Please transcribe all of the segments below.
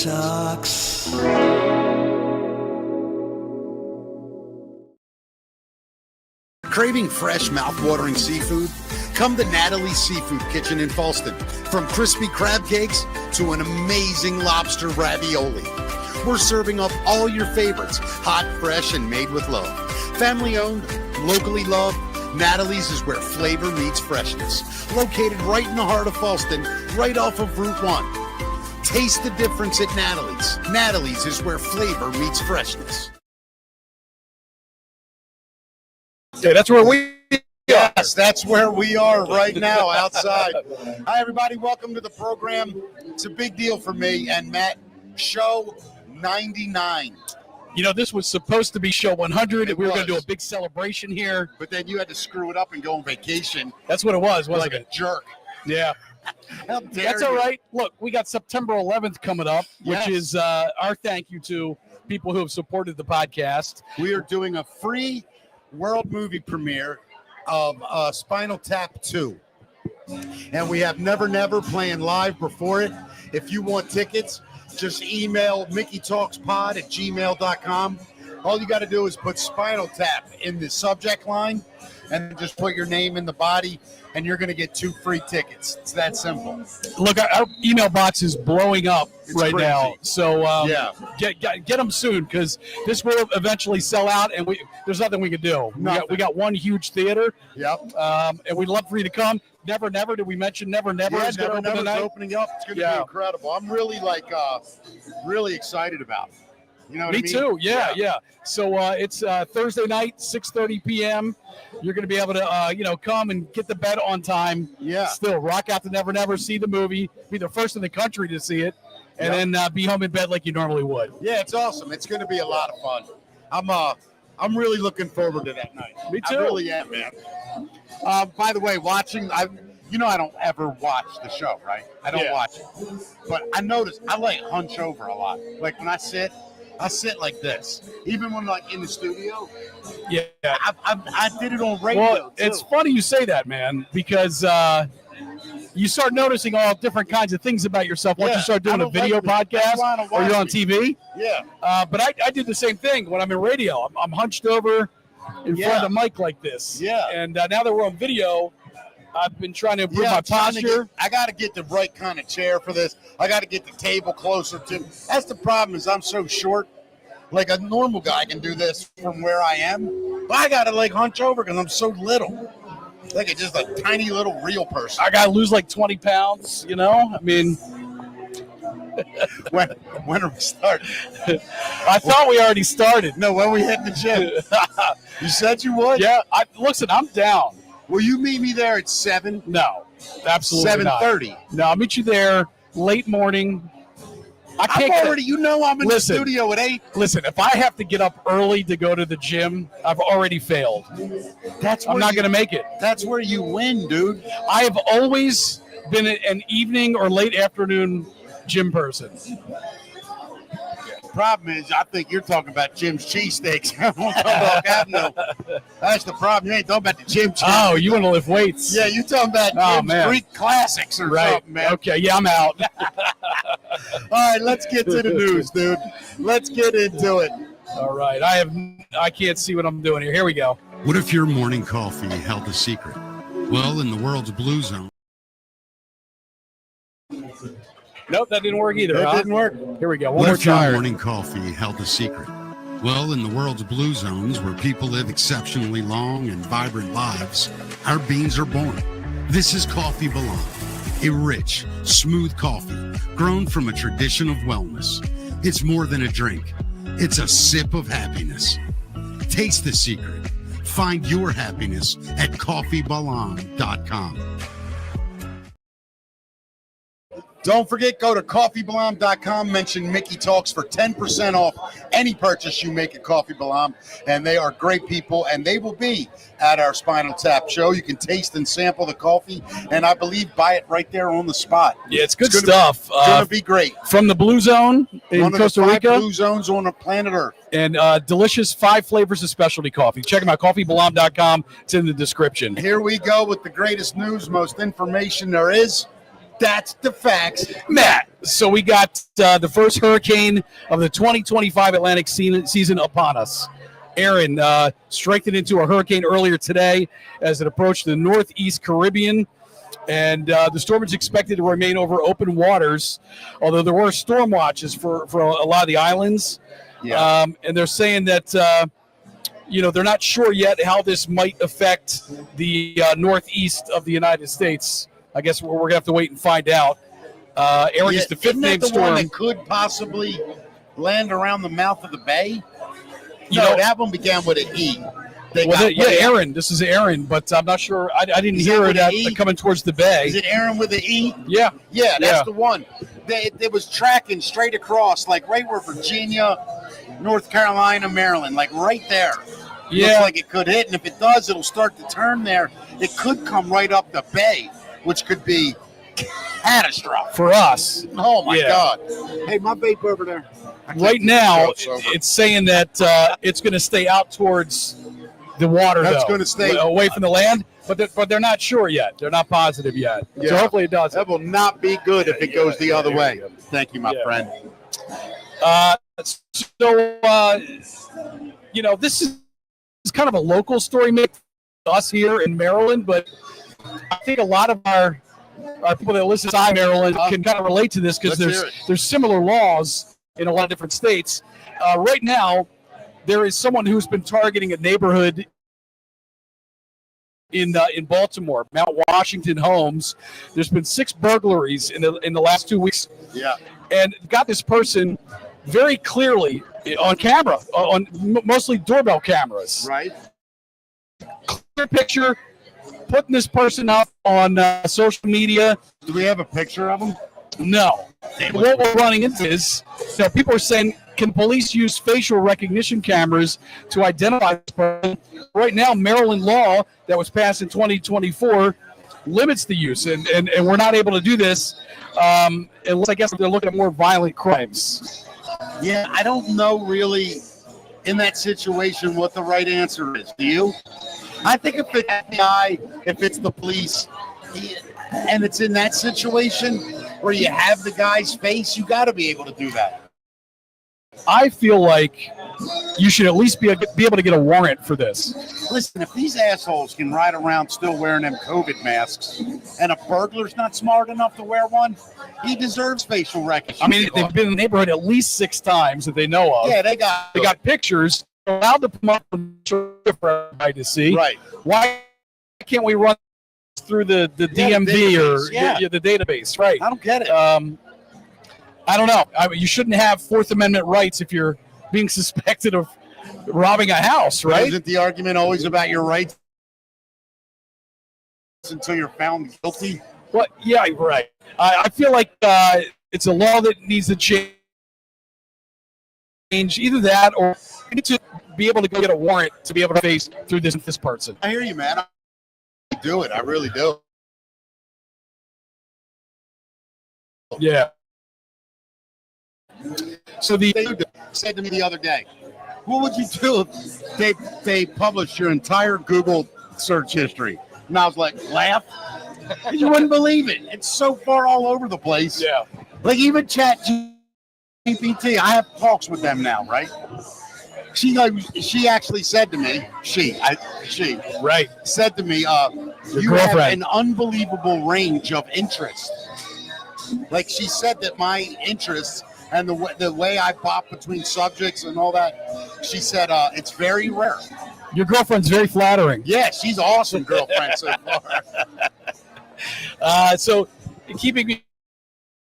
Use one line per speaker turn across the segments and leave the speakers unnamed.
Talks.
Craving fresh, mouth-watering seafood? Come to Natalie's Seafood Kitchen in Fallston. From crispy crab cakes to an amazing lobster ravioli. We're serving up all your favorites, hot, fresh, and made with love. Family-owned, locally loved, Natalie's is where flavor meets freshness. Located right in the heart of Fallston, right off of Route 1. Taste the difference at Natalie's. Natalie's is where flavor meets freshness.
Okay, that's where we
Yes, that's where we are right now, outside. Hi, everybody. Welcome to the program. It's a big deal for me and Matt. Show 99.
You know, this was supposed to be show 100. We were going to do a big celebration here.
But then you had to screw it up and go on vacation.
That's what it was, wasn't
like
it?
a jerk.
Yeah.
How dare
That's
you.
all right. Look, we got September 11th coming up, which is our thank you to people who have supported the podcast.
We are doing a free world movie premiere of Spinal Tap 2. And we have Never Never playing live before it. If you want tickets, just email mickeytalkspod@gmail.com. All you got to do is put Spinal Tap in the subject line and just put your name in the body, and you're going to get 2 free tickets. It's that simple.
Look, our email box is blowing up right
crazy.
now. So
Yeah.
get them soon, because this will eventually sell out, and there's nothing we can do. We got one huge theater.
Yep.
And we'd love for you to come. Never Never. Did we mention Never Never?
Yeah,
is going to
Never
open
Never's
tonight?
opening up. It's going to be incredible. I'm really really excited about it. You know what I mean?
Me too. Yeah. So it's Thursday night, 6:30 p.m. You're going to be able to, come and get to bed on time.
Yeah.
Still rock out to Never Never, see the movie, be the first in the country to see it, and then be home in bed like you normally would.
Yeah, it's awesome. It's going to be a lot of fun. I'm really looking forward to that night.
Me too.
I really am, man. By the way, I don't ever watch the show, right? I don't watch it. But I notice I hunch over a lot. Like when I sit like this. Even when in the studio.
Yeah.
I did it on radio.
Well,
too.
it's funny you say that, man, because you start noticing all different kinds of things about yourself once you start doing a video podcast or you're on TV.
Yeah.
But I did the same thing when I'm in radio. I'm hunched over in front of the mic like this.
Yeah.
And now that we're on video, I've been trying to improve my posture.
I got to get the right kind of chair for this. I got to get the table closer to. That's the problem is I'm so short. Like a normal guy can do this from where I am. But I got to hunch over because I'm so little. Like just a tiny little real person.
I got to lose 20 pounds, I mean.
When are we starting?
I thought we already started.
No, when we hit the gym. You said you would?
Yeah. Listen, I'm down.
Will you meet me there at 7?
No, absolutely
7:30.
No, I'll meet you there late morning. I'm in
the studio at 8.
Listen, if I have to get up early to go to the gym, I've already failed. I'm not going to make it.
That's where you win, dude.
I have always been an evening or late afternoon gym person.
Problem is, I think you're talking about Jim's cheesesteaks. That's the problem. You ain't talking about the gym.
Oh, you want to lift weights?
Yeah, you talking about Jim's Greek classics or something, man.
Okay, yeah, I'm out.
All right, let's get to the news, dude. Let's get into it.
All right, I can't see what I'm doing here. Here we go.
What if your morning coffee held a secret? Well, in the world's blue zone.
Nope, that didn't work either.
That didn't work.
Here we go.
What
One
if
more
your
time.
morning coffee held a secret? Well, in the world's blue zones, where people live exceptionally long and vibrant lives, our beans are born. This is Coffee Belong, a rich, smooth coffee grown from a tradition of wellness. It's more than a drink. It's a sip of happiness. Taste the secret. Find your happiness at coffeebelong.com.
Don't forget, go to coffeebelong.com, mention Mickey Talks for 10% off any purchase you make at Coffee Belong. And they are great people, and they will be at our Spinal Tap show. You can taste and sample the coffee, and I believe buy it right there on the spot.
Yeah, it's good stuff.
It's going to be great.
From the Blue Zone in
One of
Costa
the 5
Rica.
blue zones on the planet Earth.
And delicious 5 flavors of specialty coffee. Check them out, coffeebelong.com. It's in the description.
Here we go with the greatest news, most information there is. That's the facts.
Matt So we got the first hurricane of the 2025 Atlantic season upon us. Aaron strengthened into a hurricane earlier today as it approached the northeast Caribbean. And the storm is expected to remain over open waters, although there were storm watches for a lot of the islands.
Yeah.
And they're saying that, they're not sure yet how this might affect the northeast of the United States. I guess we're going to have to wait and find out. Aaron is the fifth named
storm.
storm.
That could possibly land around the mouth of the bay? That one began with an E.
Aaron. This is Aaron, but I'm not sure. I didn't hear it coming towards the bay.
Is it Aaron with an E?
Yeah.
Yeah, that's the one. It was tracking straight across, like right where Virginia, North Carolina, Maryland, like right there.
Yeah.
Looks like it could hit, and if it does, it'll start to turn there. It could come right up the bay, which could be catastrophic
for us.
Oh, my God. Hey, my vape over there.
Right now, it's saying that it's going to stay out towards the water,
That's going to stay
away from the land, but they're not sure yet. They're not positive yet.
Yeah.
So hopefully it does.
That will not be good if it goes the other way. Thank you, my friend.
This is kind of a local story, Mick, us here in Maryland, but I think a lot of our people that listen to Maryland can kind of relate to this because there's similar laws in a lot of different states. Right now, there is someone who's been targeting a neighborhood in Baltimore, Mount Washington Homes. There's been 6 burglaries in the last 2 weeks.
Yeah,
and got this person very clearly on camera, on mostly doorbell cameras.
Right.
Clear picture. Putting this person up on social media.
Do we have a picture of him?
No. What we're running into is people are saying, can police use facial recognition cameras to identify this person? Right now, Maryland law that was passed in 2024 limits the use, and we're not able to do this unless, I guess, they're looking at more violent crimes.
Yeah, I don't know really in that situation what the right answer is. Do you? I think if it's FBI, if it's the police, and it's in that situation where you have the guy's face, you got to be able to do that.
I feel like you should at least be able to get a warrant for this.
Listen, if these assholes can ride around still wearing them COVID masks and a burglar's not smart enough to wear one, he deserves facial recognition.
I mean, they've been in the neighborhood at least 6 times that they know of.
Yeah, they got
pictures. Allowed to come up for everybody to see.
Right.
Why can't we run through the DMV or the database? Right.
I don't get it.
I don't know. You shouldn't have Fourth Amendment rights if you're being suspected of robbing a house, right?
Isn't the argument always about your rights until you're found guilty?
Well, yeah, right. I feel like it's a law that needs to change. Either that, or we need to be able to go get a warrant to be able to face through this person.
I hear you, man. I do it. I really do.
Yeah. So
they said to me the other day, what would you do if they published your entire Google search history? And I was like, laugh. You wouldn't believe it. It's so far all over the place.
Yeah.
Like even ChatGPT, I have talks with them now, right? She actually said to me, she said to me, you have an unbelievable range of interests. Like she said that my interests and the way I pop between subjects and all that, she said it's very rare.
Your girlfriend's very flattering.
Yeah, she's an awesome girlfriend so
far. So keeping me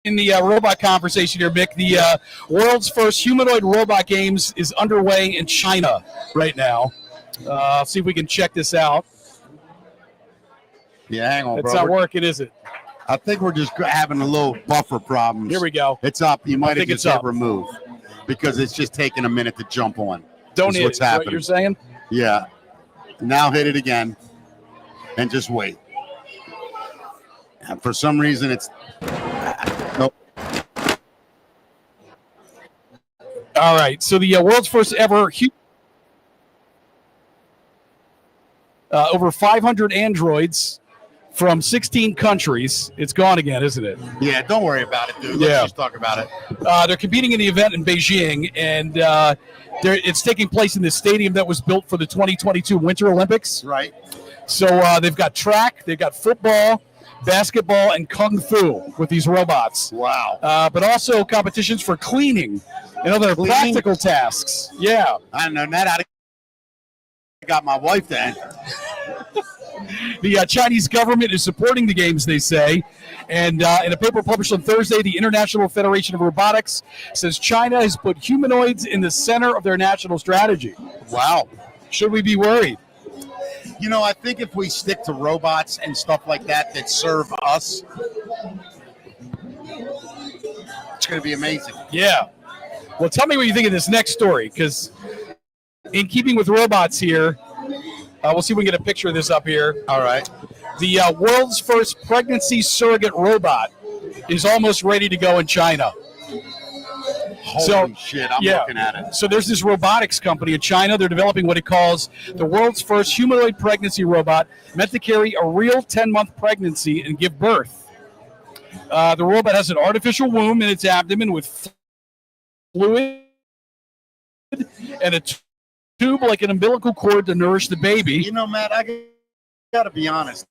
in the robot conversation here, Mick, the world's first humanoid robot games is underway in China right now. See if we can check this out.
Yeah, hang on,
It's not working, is it?
I think we're just having a little buffer problems.
Here we go.
It's up. You might have just hit remove because it's just taking a minute to jump on.
Don't hit
what's happening.
What you're saying?
Yeah. Now hit it again and just wait. And for some reason, it's nope.
All right. So the world's first ever over 500 androids from 16 countries. It's gone again, isn't it?
Yeah, don't worry about it, dude.
Yeah.
Let's just talk about it.
They're competing in the event in Beijing, and it's taking place in the stadium that was built for the 2022 Winter Olympics.
Right.
So they've got track, they've got football, basketball, and kung fu with these robots.
Wow.
But also competitions for cleaning and other practical tasks. Yeah.
I don't know. That I got my wife then.
The Chinese government is supporting the games, they say. And in a paper published on Thursday, the International Federation of Robotics says China has put humanoids in the center of their national strategy.
Wow.
Should we be worried?
You know, I think if we stick to robots and stuff like that serve us, it's going to be amazing.
Yeah. Well, tell me what you think of this next story, because in keeping with robots here, we'll see if we can get a picture of this up here.
All right.
The world's first pregnancy surrogate robot is almost ready to go in China.
Holy shit, I'm looking at it.
So there's this robotics company in China. They're developing what it calls the world's first humanoid pregnancy robot meant to carry a real 10-month pregnancy and give birth. The robot has an artificial womb in its abdomen with fluid and a tube like an umbilical cord to nourish the baby.
You know, Matt, I got to be honest.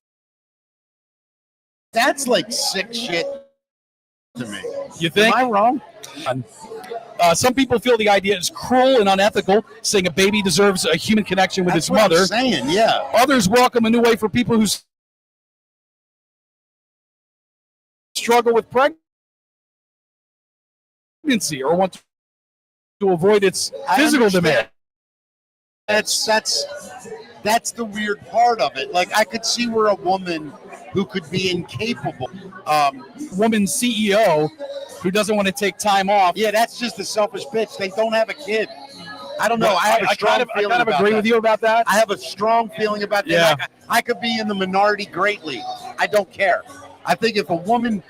That's like sick shit to me.
You think?
Am I wrong?
Some people feel the idea is cruel and unethical, saying a baby deserves a human connection with its mother.
That's what I'm saying, yeah.
Others welcome a new way for people who struggle with pregnancy or want to avoid its physical demand.
That's the weird part of it. Like, I could see where a woman who could be incapable,
woman CEO who doesn't want to take time off.
Yeah, that's just a selfish bitch. They don't have a kid. I don't know. I have a strong feeling
I kind of agree with you about that.
I have a strong feeling about that.
Yeah.
Like, I could be in the minority greatly. I don't care. I think if a woman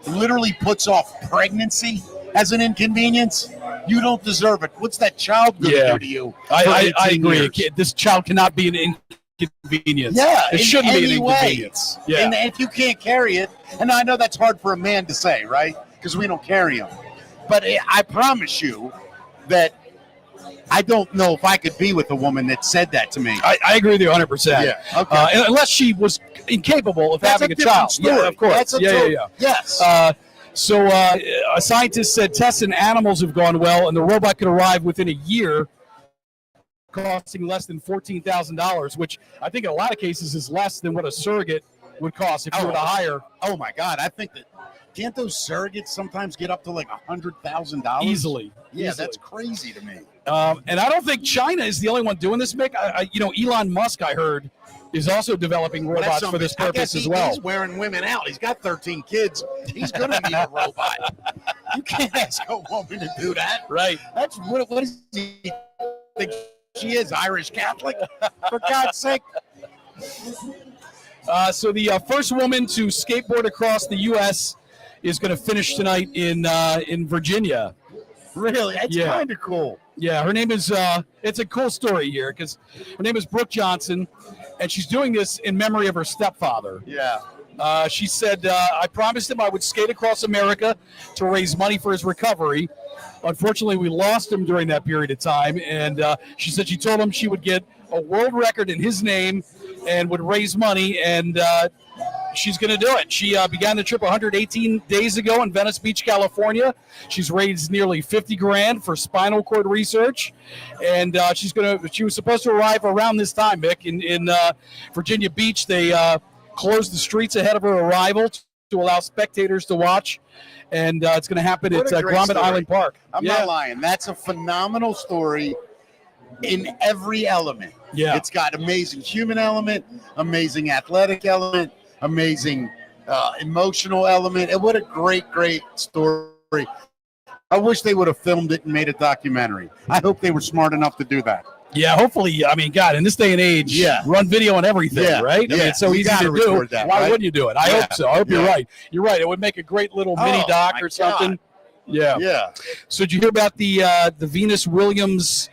literally puts off pregnancy as an inconvenience, you don't deserve it. What's that child going to do to you?
I agree. This child cannot be an inconvenience.
Yeah,
it shouldn't be an
inconvenience.
Yeah.
And if you can't carry it, and I know that's hard for a man to say, right? Because we don't carry them. But I promise you that I don't know if I could be with a woman that said that to me.
I agree with you 100%.
Yeah, okay.
Unless she was incapable of
That's
having
a
a child.
story.
Yeah, of course.
That's a Yes.
So a scientist said tests in animals have gone well, and the robot could arrive within a year, costing less than $14,000, which I think in a lot of cases is less than what a surrogate would cost if you were to hire.
Oh, my God. I think that can't those surrogates sometimes get up to like $100,000?
Easily.
Yeah, that's crazy to me.
And I don't think China is the only one doing this, Mick. Elon Musk, I heard, is also developing robots for this purpose as well.
He's wearing women out. He's got 13 kids. He's going to need a robot. You can't ask a woman to do that.
Right.
That's what is he think she is, Irish Catholic? For God's sake.
So the first woman to skateboard across the U.S. is going to finish tonight in Virginia.
Really? That's kind of cool.
Yeah, her name is, it's a cool story here because her name is Brooke Johnson, and she's doing this in memory of her stepfather.
Yeah.
She said, I promised him I would skate across America to raise money for his recovery. Unfortunately, we lost him during that period of time, and she said she told him she would get a world record in his name and would raise money, and she's going to do it. She began the trip 118 days ago in Venice Beach, California. She's raised nearly $50,000 for spinal cord research, and she was supposed to arrive around this time, Mick, in Virginia Beach. They closed the streets ahead of her arrival to allow spectators to watch, and it's going to happen at Grommet Island Park.
I'm not lying. That's a phenomenal story in every element.
Yeah.
It's got amazing human element, amazing athletic element, amazing emotional element. And what a great, great story. I wish they would have filmed it and made a documentary. I hope they were smart enough to do that.
Yeah, hopefully. I mean, God, in this day and age, run video and everything, right? I mean, it's so easy to do. Why wouldn't you do it? I hope so. I hope you're right. You're right. It would make a great little mini doc or something.
God.
Yeah.
Yeah.
So did you hear about the Venus Williams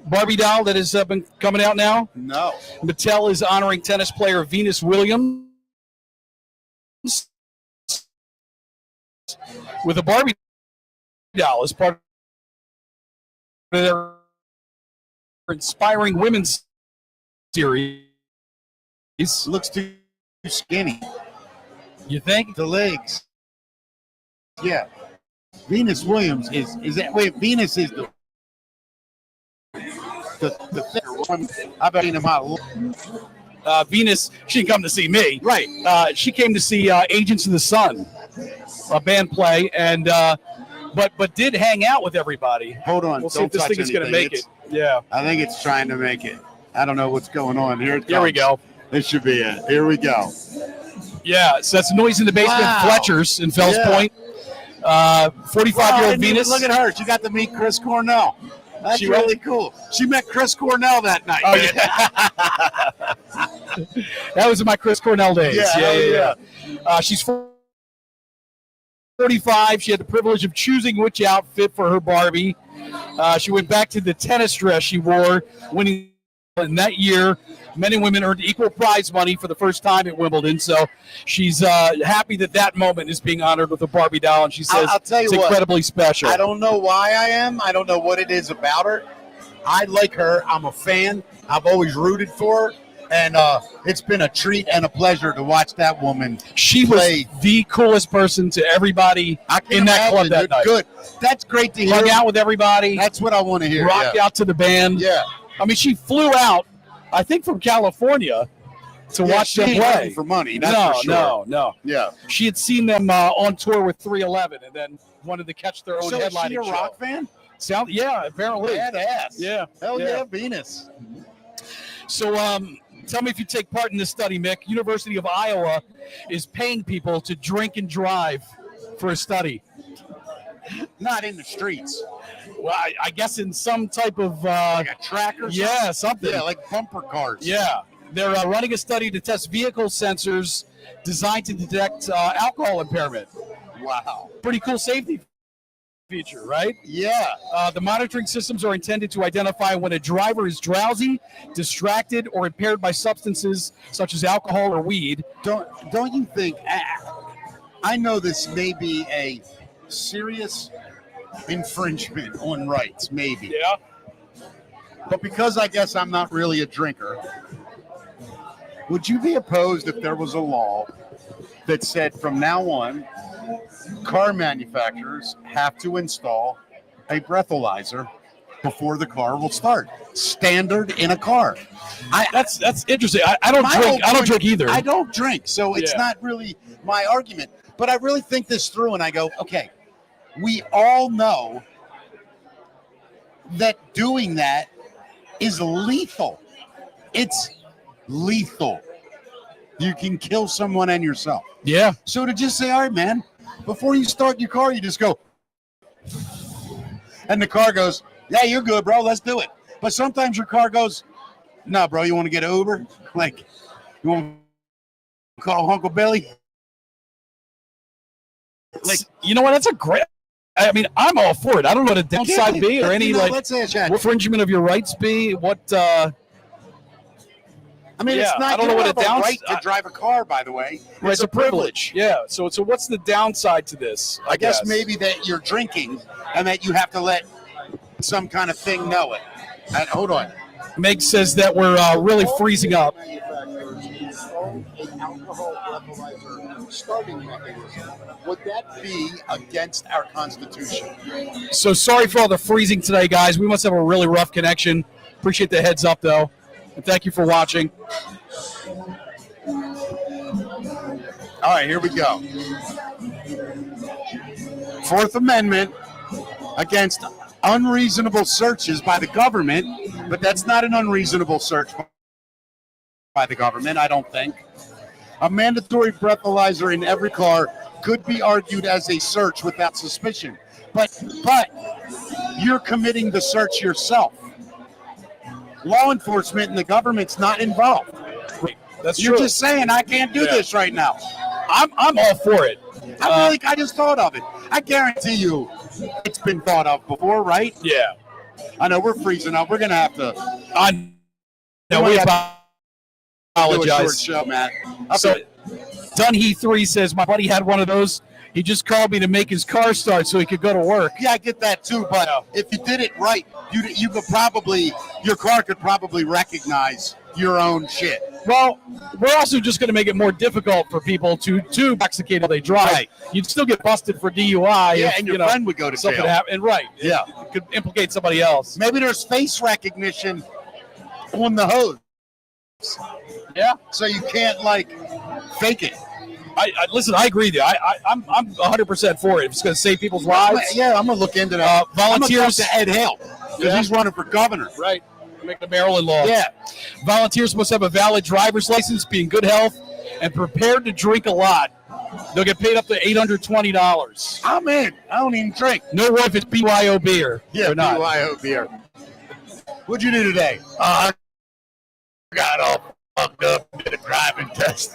Barbie doll that has been coming out now?
No.
Mattel is honoring tennis player Venus Williams with a Barbie doll as part of their Inspiring Women's series.
Looks too skinny.
You think?
The legs. Yeah. Venus Williams is that way. Venus is the thicker one. I've been in my
Venus, she didn't come to see me.
right.
She came to see Agents of the Sun, a band play, and but did hang out with everybody.
Hold on.
We'll see if this thing is going to make it. Yeah.
I think it's trying to make it. I don't know what's going on. Here it comes.
Here we go.
This should be it. Here we go.
Yeah, so that's noise in the basement.
Wow.
Fletcher's in Fells
Yeah.
Point. 45-year-old Venus.
Look at her. She got to meet Chris Cornell. That's
She
really cool. She met Chris Cornell that night.
Oh, yeah. That was in my Chris Cornell days.
Yeah.
She's 45. She had the privilege of choosing which outfit for her Barbie. She went back to the tennis dress she wore, winning in that year. Men and women earned equal prize money for the first time at Wimbledon. So she's happy that moment is being honored with a Barbie doll, and she says
I'll tell you
it's
what,
incredibly special.
I don't know why I am. I don't know what it is about her. I like her. I'm a fan. I've always rooted for her. And it's been a treat and a pleasure to watch that woman.
She
play.
was the coolest person to everybody in that club that night.
Good. That's great to hear.
Hung out with everybody.
That's what I want to hear.
Rocked out to the band.
Yeah.
I mean, she flew out, I think, from California to watch them
she ain't
play.
looking for money. That's for sure.
No.
Yeah.
She had seen them on tour with 311 and then wanted to catch their own
So is
headlining
she a
show.
rock fan?
Yeah, apparently.
Badass.
Yeah.
Hell yeah, Venus.
So tell me if you take part in this study, Mick. University of Iowa is paying people to drink and drive for a study.
Not in the streets.
Well, I guess in some type of
Like a track or something?
yeah, something.
Yeah, like bumper cars.
Yeah, they're running a study to test vehicle sensors designed to detect alcohol impairment.
Wow.
Pretty cool safety feature, right?
Yeah.
The monitoring systems are intended to identify when a driver is drowsy, distracted, or impaired by substances such as alcohol or weed.
Don't you think? I know this may be a serious infringement on rights, maybe.
Yeah.
But because I guess I'm not really a drinker, would you be opposed if there was a law that said from now on, car manufacturers have to install a breathalyzer before the car will start? Standard in a car.
That's interesting. I don't drink. I don't drink either.
I don't drink, so it's
Yeah.
not really my argument. But I really think this through, and I go, okay, we all know that doing that is lethal. It's lethal. You can kill someone and yourself.
Yeah.
So to just say, all right, man, before you start your car, you just go, and the car goes, yeah, you're good, bro. Let's do it. But sometimes your car goes, no, bro, you want to get an Uber? Like, you want to call Uncle Billy?
Like, you know what? That's a great. I mean, I'm all for it. I don't know what a downside be or any
let's say a chat.
infringement of your rights be. What?
I mean,
Yeah,
it's not.
I don't
you
know what
have
a
right to drive a car, by the way.
It's a privilege. Yeah. So what's the downside to this?
I guess maybe that you're drinking and that you have to let some kind of thing know it. Hold on.
Meg says that we're really freezing up.
Manufacturers install an alcohol breathalyzer starting mechanism. Would that be against our Constitution?
So sorry for all the freezing today, guys. We must have a really rough connection. Appreciate the heads up, though. And thank you for watching.
All right, here we go. Fourth Amendment against unreasonable searches by the government, but that's not an unreasonable search by the government, I don't think. A mandatory breathalyzer in every car could be argued as a search without suspicion, but you're committing the search yourself. Law enforcement and the government's not involved.
That's
You're
true.
just saying I can't do this right now.
I'm all for it.
I just thought of it. I guarantee you it's been thought of before, right?
Yeah.
I know we're freezing up. We're going to have to
No, we
do a short
apologize.
show, Matt.
So, Dunhee 3 says, my buddy had one of those. He just called me to make his car start so he could go to work.
Yeah, I get that too, but if you did it right, you could probably, your car could probably recognize your own shit.
Well, we're also just going to make it more difficult for people to intoxicate while they drive.
Right.
You'd still get busted for DUI.
Yeah,
if,
and your friend would go to
something
jail.
happened. Right.
Yeah.
It could implicate somebody else.
Maybe there's face recognition on the hose.
Yeah.
So you can't, like, fake it.
Listen, I agree with you. I'm 100% for it. If it's going to save people's lives.
Yeah, I'm going to look into that.
Volunteers.
I'm going to Ed Hale, because he's running for governor.
Right. Make the Maryland law.
Yeah.
Volunteers must have a valid driver's license, be in good health, and prepared to drink a lot. They'll get paid up to $820.
I'm in. I don't even drink.
No worry if it's BYO beer.
Yeah,
or not.
BYO beer. What'd you do today? I got all fucked up, did a driving test.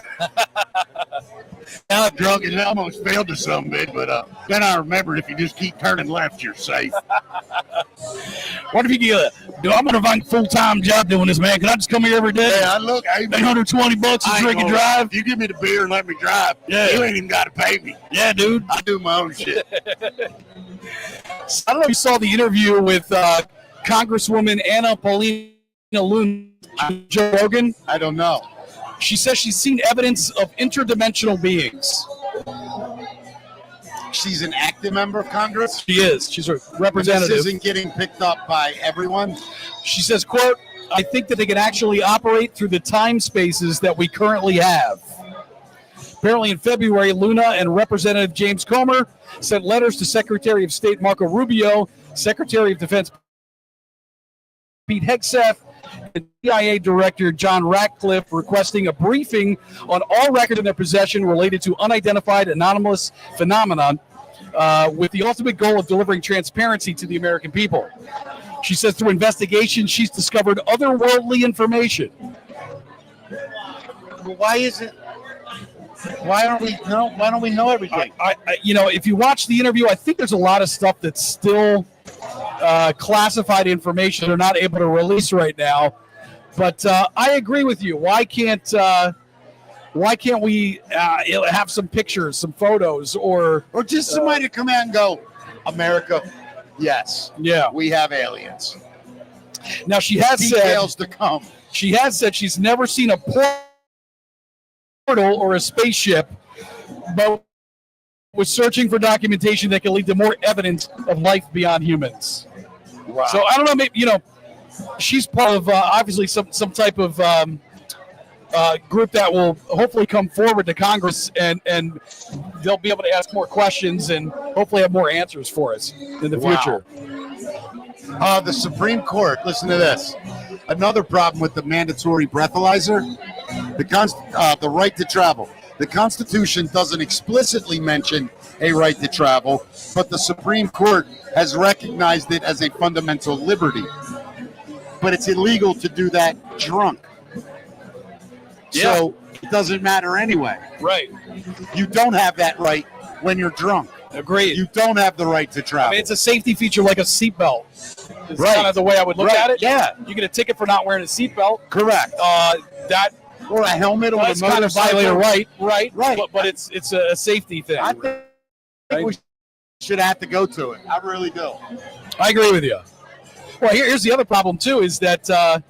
I'm drunk and I almost failed to some bit, but then I remembered if you just keep turning left, you're safe.
What if you get I'm going to find a full-time job doing this, man. Can I just come here every day?
Yeah, look,
$820 to drink and drive?
If you give me the beer and let me drive,
Yeah.
you ain't even got to pay me.
Yeah, dude.
I do my own shit.
I don't know if you saw the interview with Congresswoman Anna Paulina Lund, Joe Rogan.
I don't know.
She says she's seen evidence of interdimensional beings.
She's an active member of Congress.
She is. She's a representative.
This isn't getting picked up by everyone.
She says, quote, I think that they can actually operate through the time spaces that we currently have. Apparently in February, Luna and Representative James Comer sent letters to Secretary of State Marco Rubio, Secretary of Defense Pete Hegseth, and CIA Director John Ratcliffe requesting a briefing on all records in their possession related to unidentified anomalous phenomenon with the ultimate goal of delivering transparency to the American people. She says through investigation, she's discovered otherworldly information.
Why don't we know everything?
If you watch the interview, I think there's a lot of stuff that's still classified information they're not able to release right now. But I agree with you. Why can't we have some pictures, some photos, or
just somebody to come out and go, America, yes,
yeah,
we have aliens.
Now she has
details to come.
She has said she's never seen a portal or a spaceship, but was searching for documentation that can lead to more evidence of life beyond humans.
Wow.
So I don't know, maybe she's part of obviously some type of group that will hopefully come forward to Congress and they'll be able to ask more questions and hopefully have more answers for us in the future.
The Supreme Court, listen to this. Another problem with the mandatory breathalyzer, the right to travel. The Constitution doesn't explicitly mention a right to travel, but the Supreme Court has recognized it as a fundamental liberty. But it's illegal to do that drunk.
Yeah.
So it doesn't matter anyway.
Right.
You don't have that right when you're drunk.
Agreed.
You don't have the right to travel.
I mean, it's a safety feature like a seatbelt. It's
Right.
kind of the way I would look at it.
Yeah.
You get a ticket for not wearing a seatbelt.
Correct.
That
Or a helmet or a
that's kind of
motorcycle.
violate a right.
Right.
But it's a safety thing.
I think we should have to go to it. I really do.
I agree with you. Well, here's the other problem too: is that a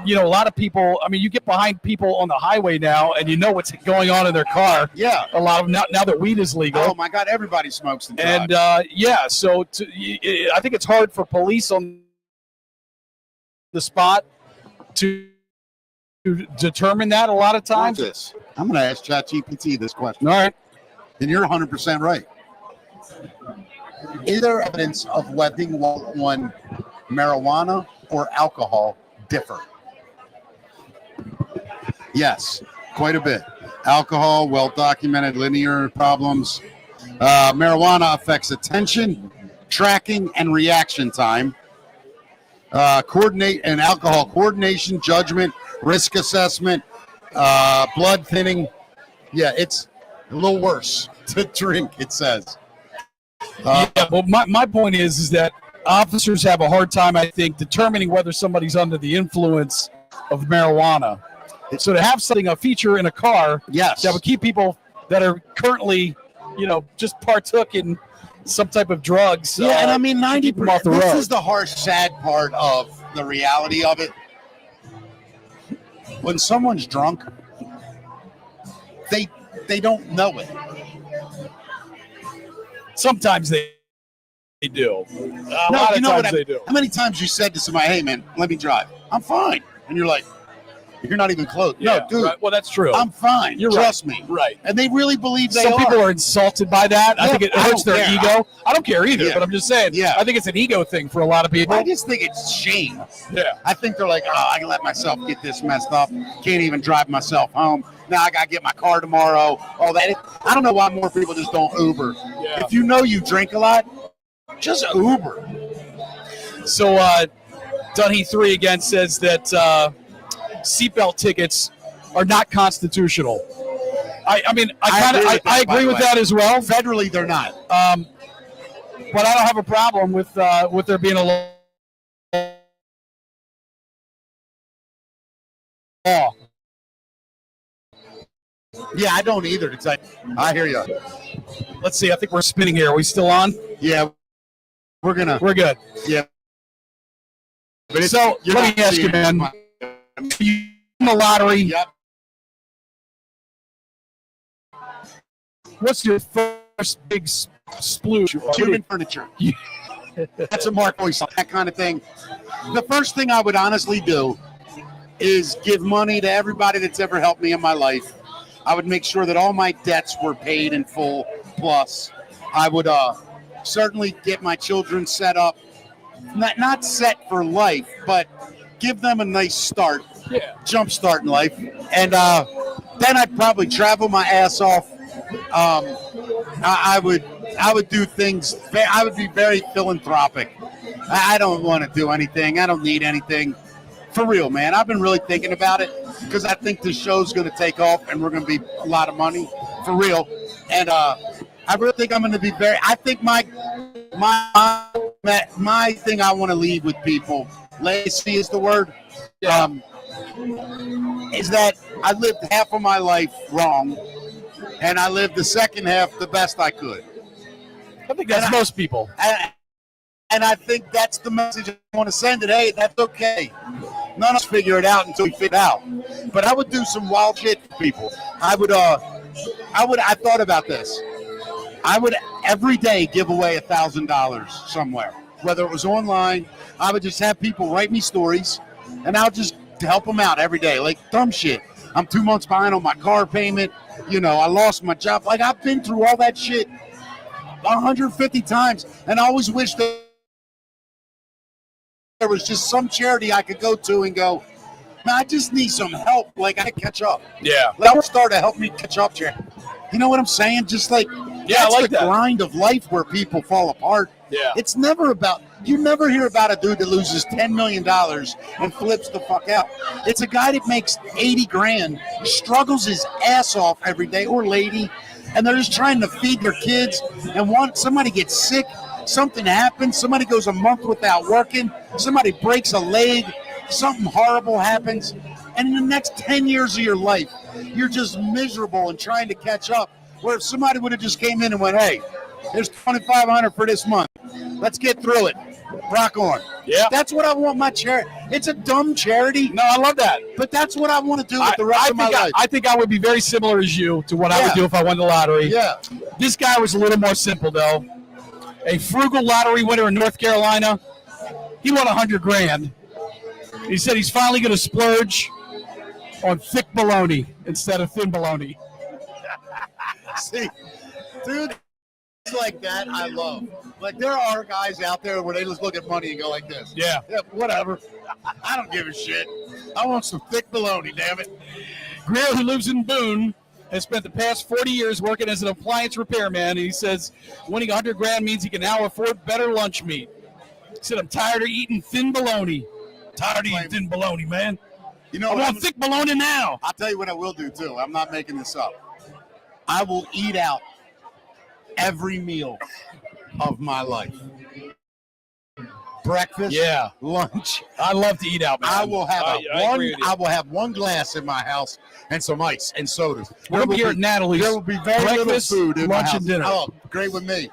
lot of people. I mean, you get behind people on the highway now, and you know what's going on in their car.
Yeah.
A lot of now that weed is legal.
Oh my God! Everybody smokes and drives.
And so I think it's hard for police on the spot to determine that a lot of times.
This. I'm going to ask ChatGPT this question.
All right.
And you're 100% right. Is there evidence of whether on marijuana or alcohol differ? Yes, quite a bit. Alcohol, well-documented linear problems. Marijuana affects attention, tracking, and reaction time. Alcohol coordination, judgment, risk assessment, blood thinning. Yeah, it's a little worse to drink, it says.
Well, my point is that officers have a hard time, I think, determining whether somebody's under the influence of marijuana. So to have a feature in a car
Yes.
that would keep people that are currently, just partook in some type of drugs.
Yeah, and I mean, 90%.
Off the
This
road.
is the harsh, sad part of the reality of it. When someone's drunk, they don't know it.
Sometimes they do. A lot of times they do.
How many times you said to somebody, "Hey, man, let me drive. I'm fine," and you're like, "You're not even close."
Yeah,
No, dude.
right. Well, that's true.
I'm fine.
You're
Trust
right.
me.
Right.
And they really believe they
Some
are.
people are insulted by that. I
Yeah,
think it
I
hurts
don't
their
care.
ego. I don't care either,
Yeah.
but I'm just saying.
Yeah.
I think it's an ego thing for a lot of people.
I just think it's shame.
Yeah.
I think they're like, "Oh, I can let myself get this messed up. Can't even drive myself home. Now I got to get my car tomorrow." All that. I don't know why more people just don't Uber.
Yeah.
If you know you drink a lot, just Uber.
So Dunhee 3 again says that seatbelt tickets are not constitutional. I agree with that as well.
Federally, they're not.
But I don't have a problem with there being a law.
Yeah, I don't either. I hear you.
Let's see. I think we're spinning here. Are we still on?
Yeah, we're good.
Yeah.
But
So
you're
let
not
me ask you,
seeing
man.
it.
You win the lottery.
Yep.
What's your first big splooge?
Human furniture. That's a Mark voice, that kind of thing. The first thing I would honestly do is give money to everybody that's ever helped me in my life. I would make sure that all my debts were paid in full. Plus, I would certainly get my children set up, not set for life, but give them a nice start, jump start in life. And then I'd probably travel my ass off. I would do things. I would be very philanthropic. I don't want to do anything. I don't need anything. For real, man. I've been really thinking about it because I think this show's going to take off and we're going to be a lot of money. For real. And I really think I'm going to be I think my thing I want to leave with people, legacy is the word, is that I lived half of my life wrong and I lived the second half the best I could.
I think that's most people.
And I think that's the message I want to send today. That's okay. None of us figure it out until we figure it out. But I would do some wild shit for people. I thought about this. I would every day give away $1,000 somewhere, whether it was online. I would just have people write me stories, and I would just help them out every day, like dumb shit. I'm 2 months behind on my car payment. I lost my job. Like, I've been through all that shit 150 times, and I always wish that there was just some charity I could go to and go, man, I just need some help. Like, I can catch up.
Yeah.
Let us start to help me catch up, charity. You know what I'm saying? Just like,
Yeah, I like
the
that.
grind of life where people fall apart.
Yeah.
It's never about, you never hear about a dude that loses $10 million and flips the fuck out. It's a guy that makes 80 grand, struggles his ass off every day, or lady, and they're just trying to feed their kids, and somebody gets sick, something happens, somebody goes a month without working, somebody breaks a leg, something horrible happens, and in the next 10 years of your life, you're just miserable and trying to catch up. Where if somebody would have just came in and went, hey, there's $2,500 for this month. Let's get through it. Rock on.
Yeah.
That's what I want my charity. It's a dumb charity.
No, I love that.
But that's what I want to do with the rest of my life.
I think I would be very similar as you to what I would do if I won the lottery.
Yeah.
This guy was a little more simple, though. A frugal lottery winner in North Carolina. He won $100 grand. He said he's finally going to splurge on thick bologna instead of thin bologna.
See, dude, like that I love. Like, there are guys out there where they just look at money and go like this.
Yeah.
Yeah, whatever. I don't give a shit. I want some thick bologna, damn it.
Greer, who lives in Boone, has spent the past 40 years working as an appliance repairman, and he says winning $100 grand means he can now afford better lunch meat. He said, I'm tired of eating thin bologna. Tired of eating thin bologna, man.
You know
I
what?
want thick bologna now.
I'll tell you what I will do, too. I'm not making this up. I will eat out every meal of my life. breakfast,
Yeah.
lunch.
I love to eat out, man.
I will have
I agree with you.
I will have one glass in my house and some ice and sodas.
We're here at Natalie's.
There will be very
breakfast,
little food in my
lunch,
house.
and dinner.
Oh, great with me.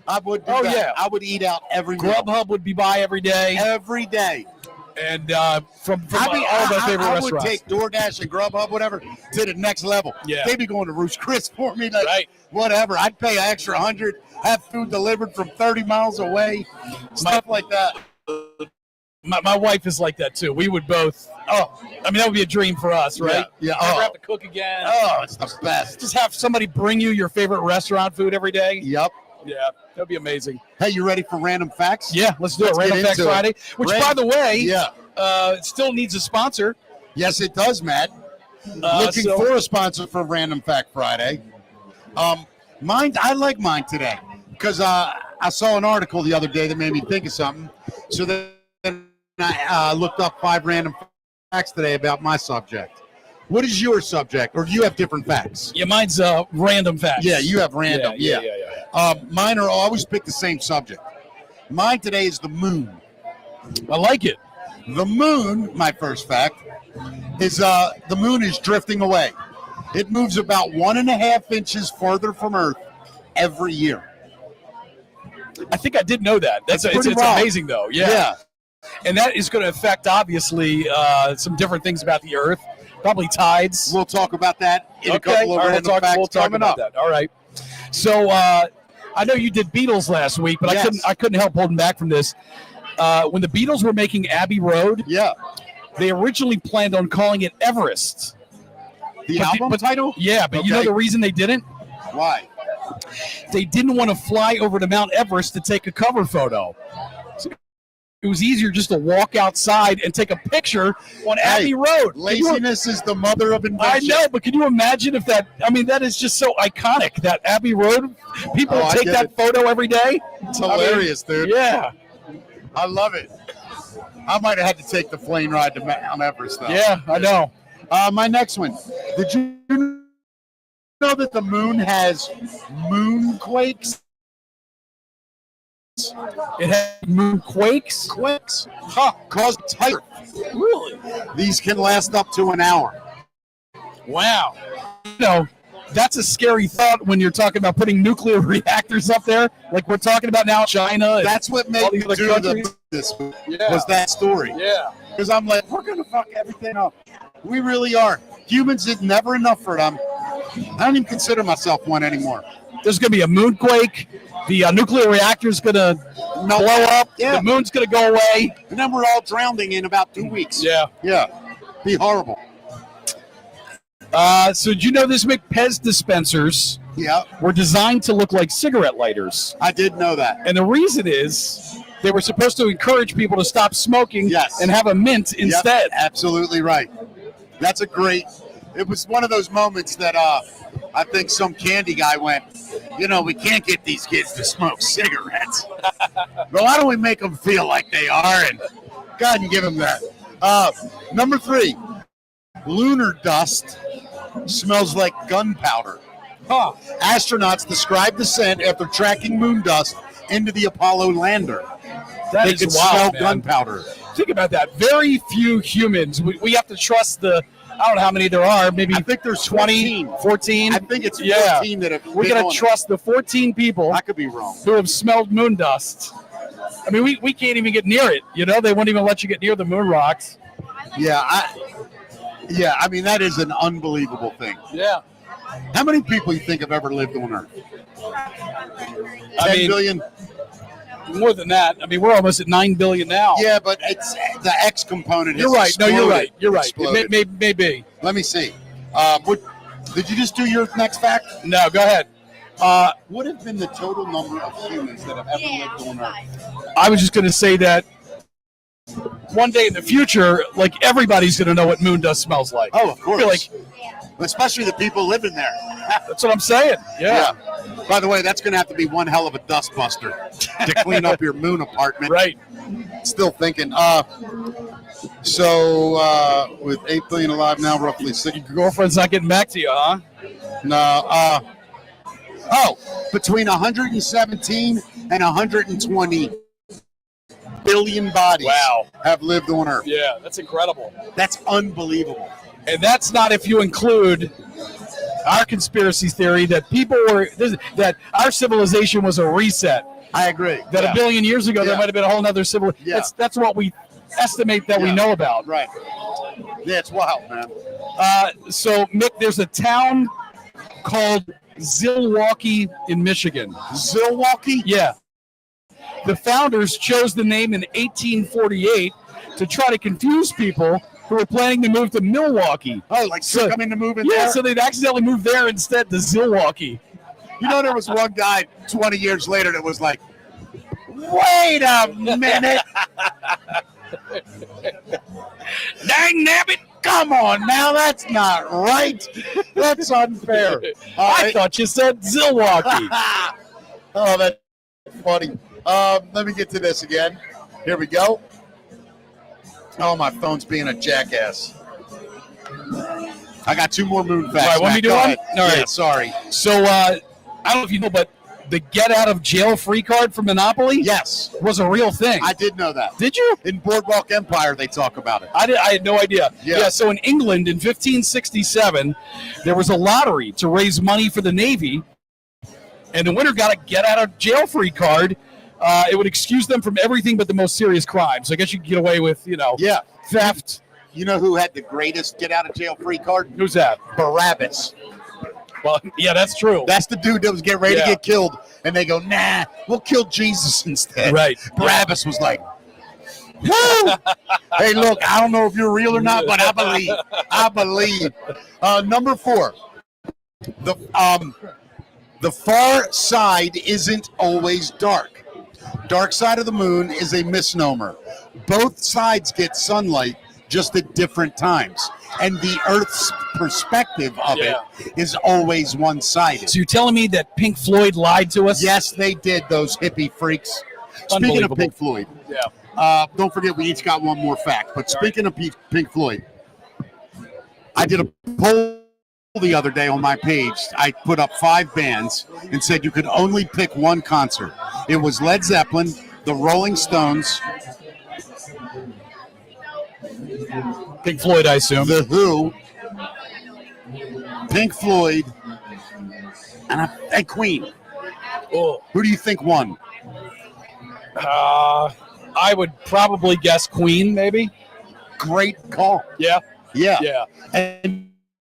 I would do
Oh,
that.
yeah.
I would eat out every meal.
Grubhub would be by every day.
Every day.
And from all of our favorite
I
restaurants.
would take DoorDash and Grubhub, whatever, to the next level.
Yeah.
They'd be going to Roost Chris for me. Like,
Right.
Whatever. I'd pay an extra $100, have food delivered from 30 miles away, stuff like that.
My wife is like that, too. We would both. That would be a dream for us, right?
Yeah.
Never have to cook again.
Oh, it's the best.
Just have somebody bring you your favorite restaurant food every day.
Yep.
Yeah, that'd be amazing.
Hey, you ready for random facts?
Yeah, let's do it.
Let's
Random
get
Facts
into it.
Friday, which, by the way,
Yeah.
it still needs a sponsor.
Yes, it does, Matt. Looking for a sponsor for Random Fact Friday. Mine, I like mine today because I saw an article the other day that made me think of something. So then I looked up 5 random facts today about my subject. What is your subject, or do you have different facts?
Yeah, mine's random facts.
Yeah, you have random.
Yeah.
Mine are always pick the same subject. Mine today is the moon.
I like it.
The moon, my first fact, is the moon is drifting away. It moves about 1.5 inches farther from Earth every year.
I think I did know that. It's
pretty wild.
amazing, though. Yeah. And that is going to affect, obviously, some different things about the Earth. Probably tides.
We'll talk about that in a couple of random facts
we'll talk
coming
about
up.
that. All right. So I know you did Beatles last week, but
Yes.
I couldn't help holding back from this. When the Beatles were making Abbey Road, they originally planned on calling it Everest.
The album title?
Yeah, but you know the reason they didn't?
Why?
They didn't want to fly over to Mount Everest to take a cover photo. It was easier just to walk outside and take a picture on Abbey Road.
Laziness is the mother of invention.
I know, but can you imagine if that? I mean, that is just so iconic. That Abbey Road, people take that photo every day.
It's hilarious, dude.
Yeah,
I love it. I might have had to take the plane ride to Mount Everest, though.
Yeah, I know.
My next one. Did you know that the moon has moonquakes?
It has moonquakes?
Quakes? Caused tidal.
Really?
These can last up to an hour.
Wow. That's a scary thought when you're talking about putting nuclear reactors up there, like we're talking about now, China.
That's what made me do this. Was that story?
Yeah.
Because I'm like, we're going to fuck everything up. We really are. Humans is never enough for them. I don't even consider myself one anymore.
There's going to be a moonquake. The nuclear reactor's going to blow up.
Yeah.
The moon's going to go away.
And then we're all drowning in about 2 weeks.
Yeah.
Yeah. Be horrible.
So did you know this, Mick? Pez dispensers were designed to look like cigarette lighters.
I did know that.
And the reason is they were supposed to encourage people to stop smoking and have a mint instead.
Absolutely right. That's a great – it was one of those moments that I think some candy guy went, we can't get these kids to smoke cigarettes. But why don't we make them feel like they are? And go ahead and give them that. Number 3, lunar dust smells like gunpowder. Astronauts described the scent after tracking moon dust into the Apollo lander. They could smell gunpowder.
Think about that. Very few humans. We have to trust I don't know how many there are. Maybe
I think there's 20,
14.
I think it's 14 that have
We're going to trust the 14 people.
I could be wrong.
Who have smelled moon dust. I mean, we can't even get near it. They won't even let you get near the moon rocks.
Yeah, I mean, that is an unbelievable thing.
Yeah.
How many people you think have ever lived on Earth? 10 billion?
More than that. I mean, we're almost at 9 billion now.
Yeah, but it's the X component.
You're right.
Exploded.
No, you're right. You're right.
Exploded.
It may be.
Let me see. Did you just do your next fact?
No, go ahead.
What have been the total number of humans that have ever lived on Earth?
I was just going to say that one day in the future, like everybody's going to know what moon dust smells like.
Oh, of course.
Like,
especially the people living there.
That's what I'm saying. Yeah.
By the way, that's going to have to be one hell of a dust buster to clean up your moon apartment.
Right.
Still thinking. So with 8 billion alive now, roughly 6.
Your girlfriend's not getting back to you, huh?
No. Between 117 and 120 billion bodies
Wow.
have lived on Earth.
Yeah, that's incredible.
That's unbelievable.
And that's not if you include our conspiracy theory that that our civilization was a reset.
I agree.
That a billion years ago there
Yeah.
might have been a whole other civilization.
Yeah.
That's what we estimate that we
Yeah.
know about.
Right. Yeah, it's wild, man.
So, Mick, there's a town called Zilwaukee in Michigan.
Zilwaukee?
Yeah. The founders chose the name in 1848 to try to confuse people who were planning to move to Milwaukee.
Oh, like coming to move in
Yeah,
there?
so they'd accidentally moved there instead to Zilwaukee.
You know, there was one guy 20 years later that was like, wait a minute. Dang nabbit. Come on now, that's not right. That's unfair.
I thought you said Zilwaukee.
Oh, that's funny. Let me get to this again. Here we go. Oh, my phone's being a jackass. I got two more moon facts.
All right, want me to do
Go
one?
ahead.
All right.
Yeah, sorry.
So, I don't know if you know, but the get out of jail free card from Monopoly
Yes,
was a real thing.
I did know that.
Did you?
In Boardwalk Empire, they talk about it.
I had no idea.
Yeah.
So in England in 1567, there was a lottery to raise money for the Navy, and the winner got a get out of jail free card. It would excuse them from everything but the most serious crimes. So I guess you could get away with,
Yeah.
theft.
You know who had the greatest get out of jail free card?
Who's that?
Barabbas.
Well, yeah, that's true.
That's the dude that was getting ready
Yeah.
to get killed. And they go, nah, we'll kill Jesus instead.
Right.
Barabbas was like, woo! Hey, look, I don't know if you're real or not, but I believe. I believe. Number 4. The far side isn't always dark. Dark side of the moon is a misnomer. Both sides get sunlight, just at different times. And the Earth's perspective of it is always one-sided.
So you're telling me that Pink Floyd lied to us?
Yes, they did, those hippie freaks. Speaking of
Unbelievable.
Pink Floyd, don't forget we each got one more fact. But speaking of Pink Floyd, I did a poll the other day on my page. I put up 5 bands and said you could only pick one concert. It was Led Zeppelin, the Rolling Stones,
Pink Floyd, I assume.
The Who, Pink Floyd, and Queen.
Oh.
Who do you think won?
I would probably guess Queen, maybe.
Great call.
Yeah.
Yeah. And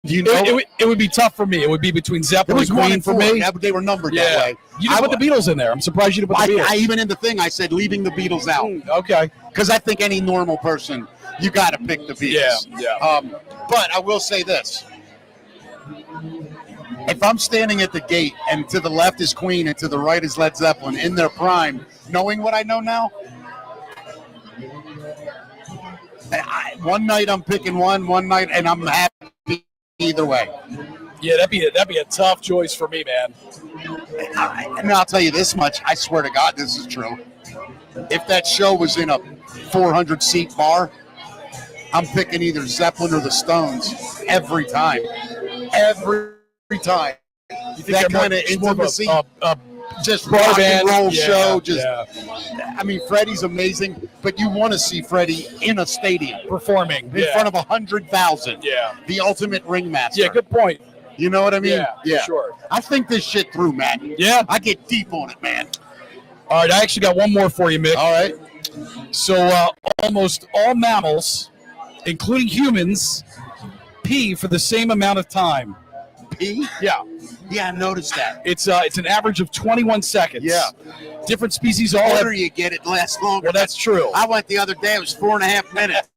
do you know
It would be tough for me. It would be between
it
Zeppelin
was
and
1
Queen
and
for
4.
me.
Yeah, but they were numbered that way.
You didn't put the Beatles in there. I'm surprised you didn't put the Beatles.
I even in the thing I said leaving the Beatles out
Okay.
because I think any normal person you got to pick the Beatles.
Yeah.
But I will say this: if I'm standing at the gate and to the left is Queen and to the right is Led Zeppelin in their prime, knowing what I know now, one night I'm picking one night and I'm happy either way.
Yeah, that'd be a tough choice for me, man.
And I'll tell you this much: I swear to God, this is true. If that show was in a 400-seat bar, I'm picking either Zeppelin or the Stones every time. Every time.
You think
That
they're
kind of
more
intimacy, just
bar
rock
band?
and roll
Yeah,
show. Just,
yeah.
I mean, Freddie's amazing, but you want to see Freddie in a stadium
Performing
in front of 100,000.
Yeah.
The ultimate ringmaster.
Yeah, good point.
You know what I mean?
Yeah, sure.
I think this shit through, Matt.
Yeah.
I get deep on it, man.
All right, I actually got one more for you, Mick.
All right.
So almost all mammals, including humans, pee for the same amount of time.
Pee?
Yeah.
Yeah, I noticed that.
It's an average of 21 seconds.
Yeah.
Different species
The
all have.
older you get, it lasts longer.
Well, that's true.
I went the other day, it was 4.5 minutes.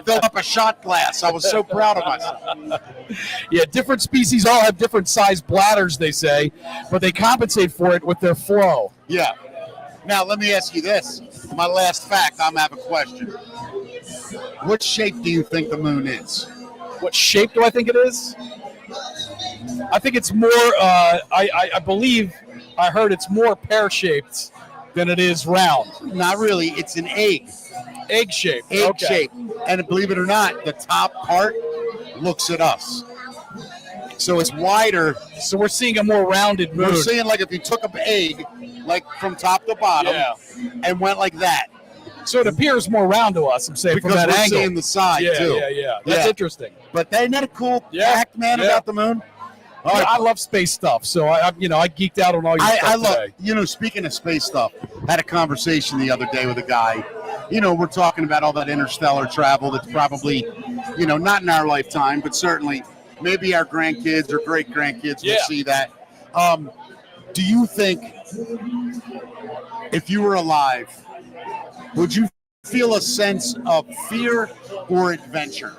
Filled up a shot glass. I was so proud of myself.
Yeah, different species all have different sized bladders, they say, but they compensate for it with their flow.
Yeah. Now, let me ask you this. My last fact, I have a question. What shape do you think the moon is?
What shape do I think it is? I think it's more, I believe I heard it's more pear-shaped than it is round.
Not really. It's an egg.
Egg-shaped.
Egg
Okay.
shape. And believe it or not, the top part looks at us. So it's wider.
So we're seeing a more rounded moon.
We're seeing like if you took an egg, like from top to bottom,
Yeah.
and went like that.
So it appears more round to us, I'm saying,
because
from that
we're
angle.
seeing the side too.
Yeah. That's interesting.
But isn't that a cool
Yeah.
fact, man, about the moon? All right.
I love space stuff, so I geeked out on all your stuff
I love,
today.
speaking of space stuff, I had a conversation the other day with a guy. We're talking about all that interstellar travel that's probably, not in our lifetime, but certainly maybe our grandkids or great grandkids will see that. Do you think if you were alive, would you feel a sense of fear or adventure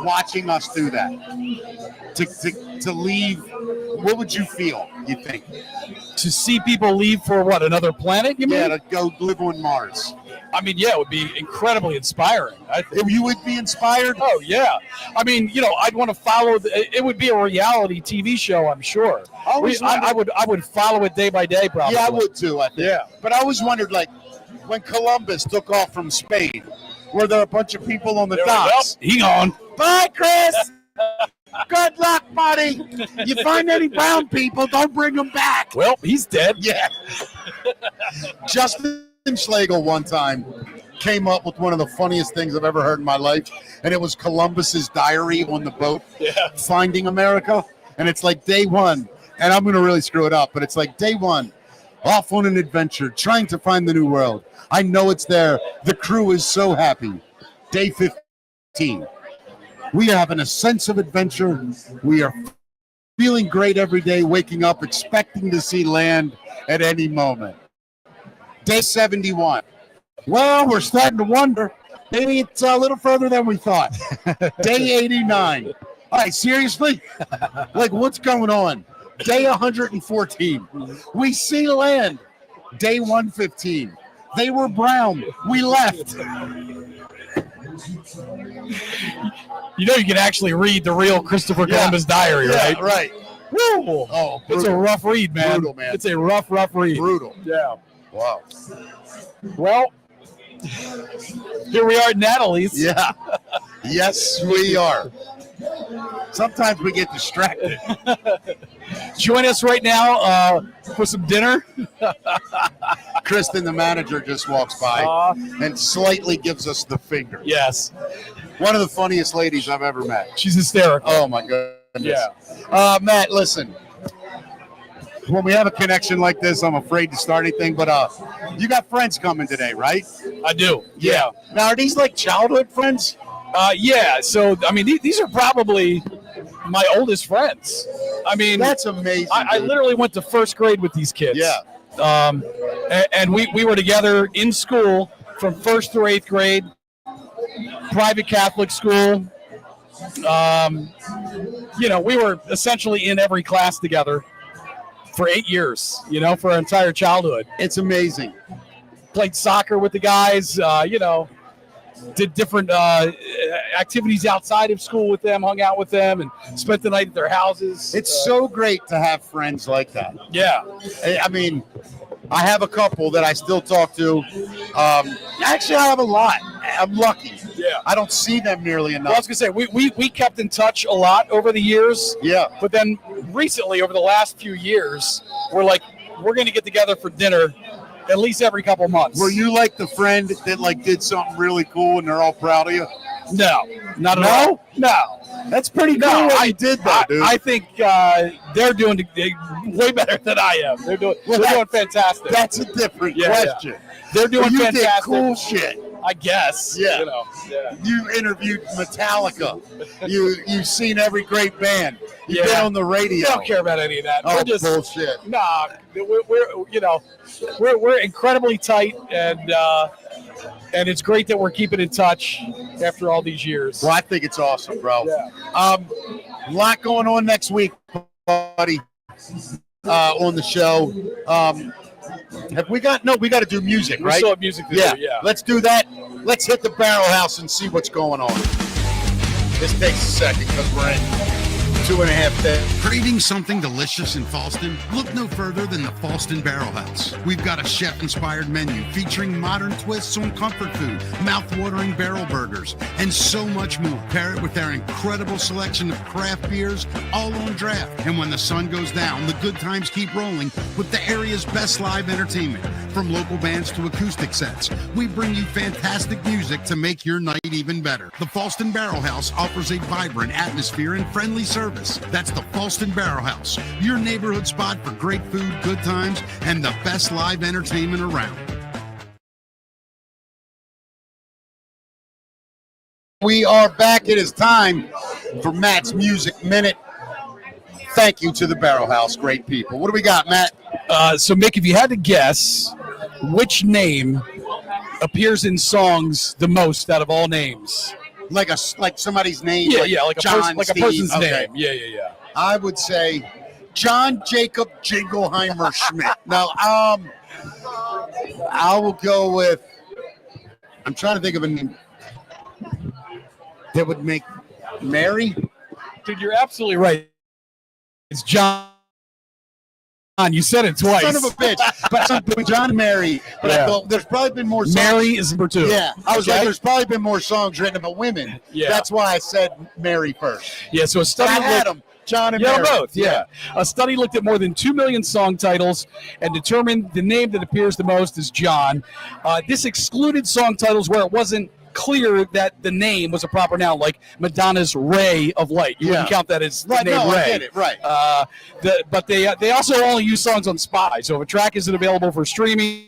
watching us do that? To leave, what would you feel, you think?
To see people leave for what, another planet, you mean?
Yeah, to go live on Mars.
I mean, yeah, it would be incredibly inspiring, I think.
You would be inspired?
Oh, yeah. I mean, I'd want to follow, it would be a reality TV show, I'm sure. I would follow it day by day, probably.
Yeah, I would too, I think.
Yeah.
But I always wondered, like, when Columbus took off from Spain, were there a bunch of people on the docks?
Well, he gone.
Bye, Chris! Good luck, buddy! You find any brown people, don't bring them back!
Well, he's dead.
Yeah. Justin Schlegel one time came up with one of the funniest things I've ever heard in my life, and it was Columbus's diary on the boat, Finding America. And it's like day one, and I'm going to really screw it up, but it's like day one, off on an adventure, trying to find the new world. I know it's there. The crew is so happy. Day 15. We are having a sense of adventure. We are feeling great every day, waking up, expecting to see land at any moment. Day 71. Well, we're starting to wonder. Maybe it's a little further than we thought. Day 89. All right, seriously? Like, what's going on? Day 114. We see land. Day 115. They were brown. We left.
You can actually read the real Christopher Columbus diary, right?
Yeah, right.
Woo!
Oh,
it's a rough read, man.
Brutal, man.
It's a rough read.
Brutal.
Yeah.
Wow.
Well, here we are at Natalie's.
Yeah. Yes, we are. Sometimes we get distracted.
Join us right now for some dinner.
Kristen, the manager, just walks by and slightly gives us the finger.
Yes.
One of the funniest ladies I've ever met.
She's hysterical.
Oh, my goodness.
Yeah.
Matt, listen. When we have a connection like this, I'm afraid to start anything, but you got friends coming today, right?
I do. Yeah.
Now, are these like childhood friends?
Yeah. So, I mean, these are probably my oldest friends. I mean,
that's amazing.
I literally went to first grade with these kids.
Yeah.
And we were together in school from first through eighth grade, private Catholic school. We were essentially in every class together for 8 years, for our entire childhood.
It's amazing.
Played soccer with the guys, did different activities outside of school with them, hung out with them, and spent the night at their houses.
It's so great to have friends like that.
Yeah.
I mean, I have a couple that I still talk to. Actually, I have a lot. I'm lucky.
Yeah.
I don't see them nearly enough.
Well, I was going to say, we kept in touch a lot over the years.
Yeah.
But then recently, over the last few years, we're going to get together for dinner at least every couple months.
Were you like the friend that did something really cool and they're all proud of you?
No, not at all. No.
That's pretty cool what you did, though, dude.
I think they're doing way better than I am. They're doing fantastic.
That's a different question.
Yeah. They're doing
you
fantastic.
Did cool shit.
I guess.
Yeah.
Yeah.
You interviewed Metallica. You've seen every great band. You've been on the radio.
I don't care about any of that.
Oh,
we're just
bullshit.
Nah, we're incredibly tight, and it's great that we're keeping in touch after all these years.
Well, I think it's awesome, bro.
Yeah.
A lot going on next week, buddy, on the show. We got to do music, right?
We still have music to do, yeah.
Let's do that. Let's hit the barrel house and see what's going on. This takes a second because we're in 2.5 days.
Craving something delicious in Fallston? Look no further than the Fallston Barrel House. We've got a chef-inspired menu featuring modern twists on comfort food, mouth-watering barrel burgers, and so much more. Pair it with our incredible selection of craft beers, all on draft. And when the sun goes down, the good times keep rolling with the area's best live entertainment. From local bands to acoustic sets, we bring you fantastic music to make your night even better. The Fallston Barrel House offers a vibrant atmosphere and friendly service. That's the Fallston Barrel House, your neighborhood spot for great food, good times, and the best live entertainment around.
We are back. It is time for Matt's Music Minute. Thank you to the Barrel House. Great people. What do we got, Matt?
So, Mick, if you had to guess which name appears in songs the most out of all names,
Like somebody's name?
like a
John,
like a
Steve.
person's
Okay.
name. Yeah.
I would say John Jacob Jingleheimer Schmidt. No, I will go with. I'm trying to think of a name that would make Mary.
Dude, you're absolutely right. It's John. You said it twice.
Son of a bitch. But John and Mary. But
Yeah.
I thought there's probably been more songs.
Mary is number 2.
Yeah. I was like,
Okay?
there's probably been more songs written about women.
Yeah.
That's why I said Mary first.
Yeah, so a
But
study
I had them. John and
Yeah,
Mary.
both. Yeah. A study looked at more than 2 million song titles and determined the name that appears the most is John. This excluded song titles where it wasn't clear that the name was a proper noun, like Madonna's Ray of Light. You wouldn't count that as the
Right,
name
no,
Ray.
I get it, right.
But they also only use songs on Spotify. So if a track isn't available for streaming,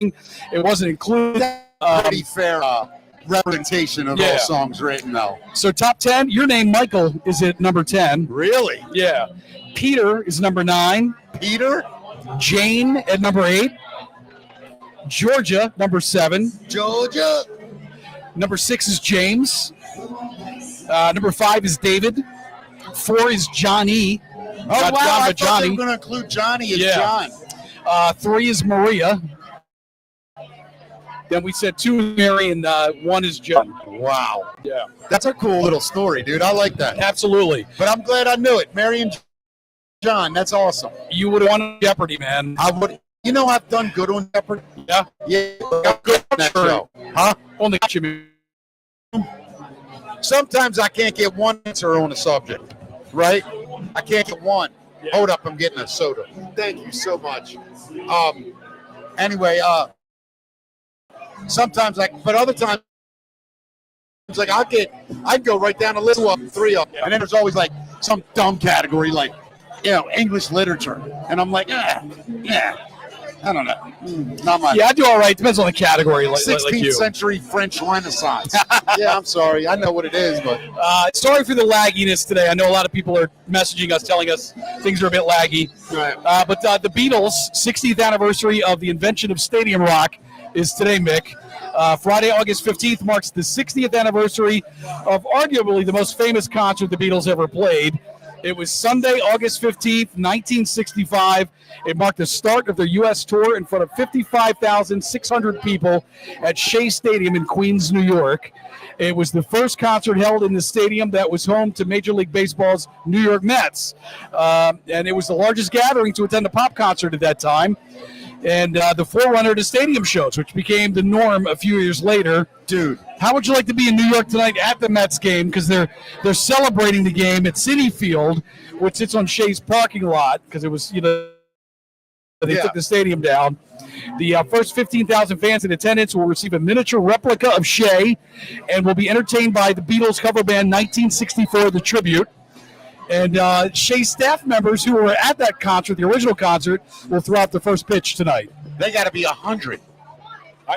it wasn't included.
Pretty fair representation of all songs written, though.
So top 10, your name, Michael, is at number 10.
Really?
Yeah. Peter is number 9.
Peter?
Jane at number 8. Georgia, number 7.
Georgia?
Number 6 is James. Number 5 is David. 4 is Johnny.
Oh,
Not
wow.
John,
I
but
thought
Johnny.
they were going to include Johnny as
Yeah.
John.
3 is Maria. Then we said 2 is Mary and 1 is John.
Wow.
Yeah.
That's a cool little story, dude. I like that.
Absolutely.
But I'm glad I knew it. Mary and John, that's awesome.
You would have won Jeopardy, man.
I would. You know, I've done good on Jeopardy.
Yeah.
Yeah, I'm good on that show. Huh?
Only got you.
Sometimes I can't get one answer on a subject, right? I can't get one.
Yeah.
Hold up, I'm getting a soda. Thank you so much. Anyway, sometimes but other times, it's like I'd go right down the list of 3 of them, and then there's always like some dumb category like, English literature, and I'm like, I don't know, not much.
Yeah, I do all right. Depends on the category. Like
16th
you.
century French Renaissance. Yeah, I'm sorry. I know what it is, but
Sorry for the lagginess today. I know a lot of people are messaging us, telling us things are a bit laggy.
right.
But the Beatles' 60th anniversary of the invention of Stadium Rock is today, Mick. Friday, August 15th marks the 60th anniversary of arguably the most famous concert the Beatles ever played. It was Sunday, August 15th, 1965. It marked the start of their U.S. tour in front of 55,600 people at Shea Stadium in Queens, New York. It was the first concert held in the stadium that was home to Major League Baseball's New York Mets. And it was the largest gathering to attend a pop concert at that time. And the forerunner to stadium shows, which became the norm a few years later.
Dude,
How would you like to be in New York tonight at the Mets game? Because they're celebrating the game at Citi Field, which sits on Shea's parking lot, because it was, they took the stadium down. The first 15,000 fans in attendance will receive a miniature replica of Shea and will be entertained by the Beatles cover band 1964, The Tribute. And Shea staff members who were at that concert, the original concert, will throw out the first pitch tonight.
they got to be 100.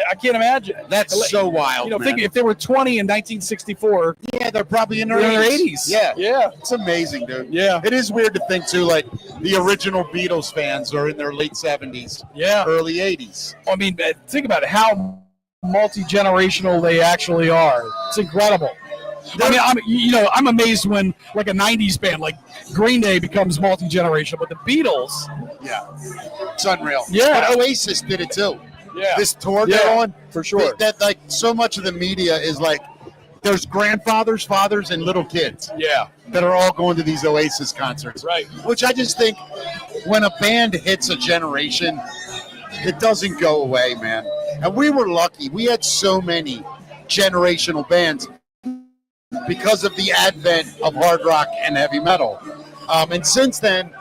I can't imagine.
That's so wild, man.
Think if they were 20 in 1964,
Yeah, they're probably in their
they're in their
80s.
80s.
Yeah.
Yeah.
It's amazing, dude.
Yeah.
It is weird to think, too, like the original Beatles fans are in their late 70s,
Yeah.
early 80s.
I mean, think about it, how multi-generational they actually are. It's incredible. I mean, I'm amazed when like a 90s band like Green Day becomes multi-generational, but the Beatles,
Yeah. It's unreal.
Yeah.
But Oasis did it, too.
yeah,
This tour they're on,
for sure.
that like so much of the media is like there's grandfathers, fathers, and little kids
Yeah,
that are all going to these Oasis concerts.
right.
Which I just think when a band hits a generation, it doesn't go away, man. And we were lucky. We had so many generational bands because of the advent of hard rock and heavy metal. And since then,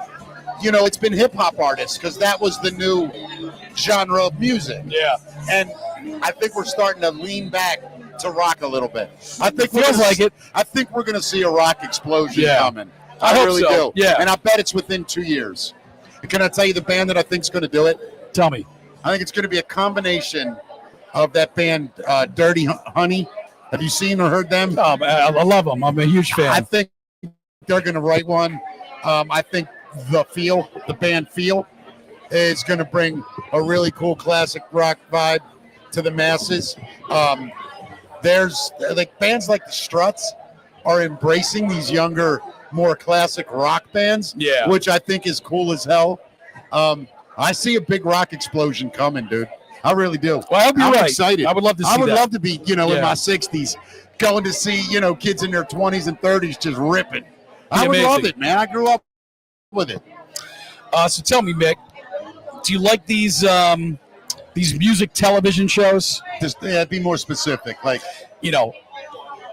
it's been hip-hop artists because that was the new genre of music.
Yeah.
And I think we're starting to lean back to rock a little bit. I think
Feels like it.
I think we're going to see a rock explosion
Yeah.
coming.
I hope
really
so.
do.
Yeah.
And I bet it's within 2 years. Can I tell you the band that I think is going to do it?
Tell me.
I think it's going to be a combination of that band, Dirty Honey. Have you seen or heard them?
I love them. I'm a huge fan.
I think they're going to write one. I think the band Feel, is going to bring a really cool classic rock vibe to the masses. There's like bands like the Struts are embracing these younger, more classic rock bands,
Yeah.
which I think is cool as hell. I see a big rock explosion coming, dude. I really do.
Well, I hope you're
I'm
right.
excited.
I would love to see
I would
that.
love to be, in
Yeah.
my 60s, going to see, kids in their 20s and 30s just ripping. I would
amazing.
love it, man. I grew up with it.
So tell me, Mick, do you like these music television shows?
Just be more specific. Like,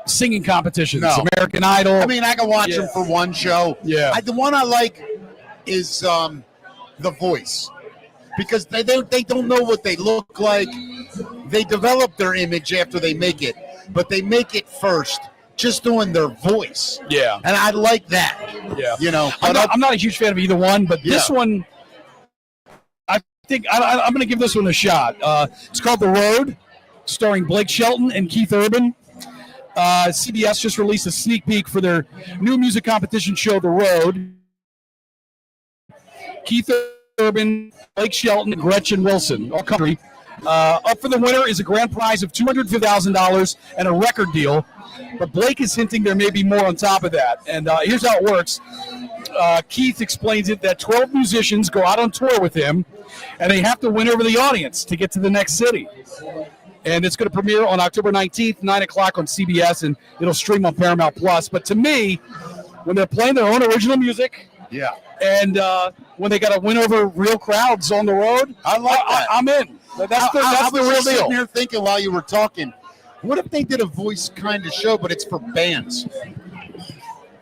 Singing competitions,
No.
American Idol.
I mean, I can watch
Yeah.
them for one show.
Yeah.
The one I like is The Voice, because they don't know what they look like. They develop their image after they make it, but they make it first, just doing their voice.
Yeah.
And I like that.
Yeah.
But
I'm not a huge fan of either one, but this
Yeah.
one, I think I'm going to give this one a shot. It's called The Road, starring Blake Shelton and Keith Urban. CBS just released a sneak peek for their new music competition show, The Road. Keith Urban, Blake Shelton, and Gretchen Wilson, all country. Up for the winner is a grand prize of $250,000 and a record deal. But Blake is hinting there may be more on top of that. And here's how it works. Keith explains it that 12 musicians go out on tour with him, and they have to win over the audience to get to the next city. And it's going to premiere on October 19th, 9 o'clock on CBS, and it'll stream on Paramount Plus. But to me, when they're playing their own original music,
yeah,
and when they got to win over real crowds on the road,
I like that.
I'm in. That's the
I was
real
just sitting
deal.
here thinking while you were talking, what if they did a voice kind of show, but it's for bands?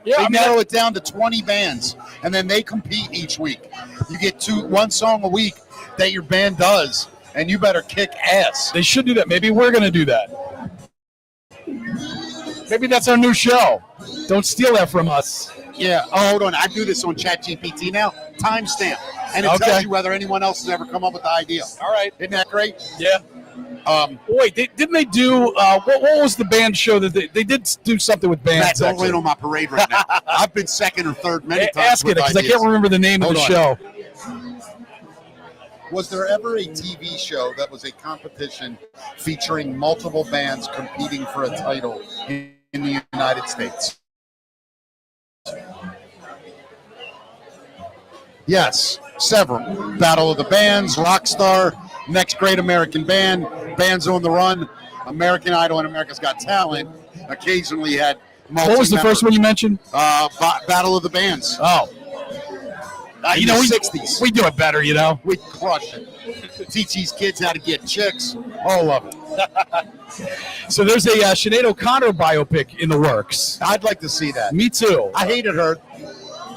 Yeah,
They narrow it down to 20 bands, and then they compete each week. You get one song a week that your band does, and you better kick ass.
They should do that. Maybe we're going to do that. Maybe that's our new show. Don't steal that from us.
Yeah. Oh, hold on. I do this on ChatGPT now. Timestamp. And it
Okay.
tells you whether anyone else has ever come up with the idea.
All right.
Isn't that great?
Yeah. Wait, didn't they do what was the band show that they did do something with bands?
Matt, don't
actually.
win on my parade right now. I've been second or third many times.
Ask it
with
because I
ideas.
can't remember the name
Hold
of
on.
the show.
Was there ever a TV show that was a competition featuring multiple bands competing for a title in the United States? Yes, several. Battle of the Bands, Rockstar, Next Great American Band, Bands on the Run, American Idol, and America's Got Talent. Occasionally had
What was the first one you mentioned?
Battle of the Bands.
Oh,
In
you know,
the
we
60s.
we do it better, you know.
We crush it. Teach these kids how to get chicks. All of it.
So there's a Sinead O'Connor biopic in the works.
I'd like to see that.
Me too.
I hated her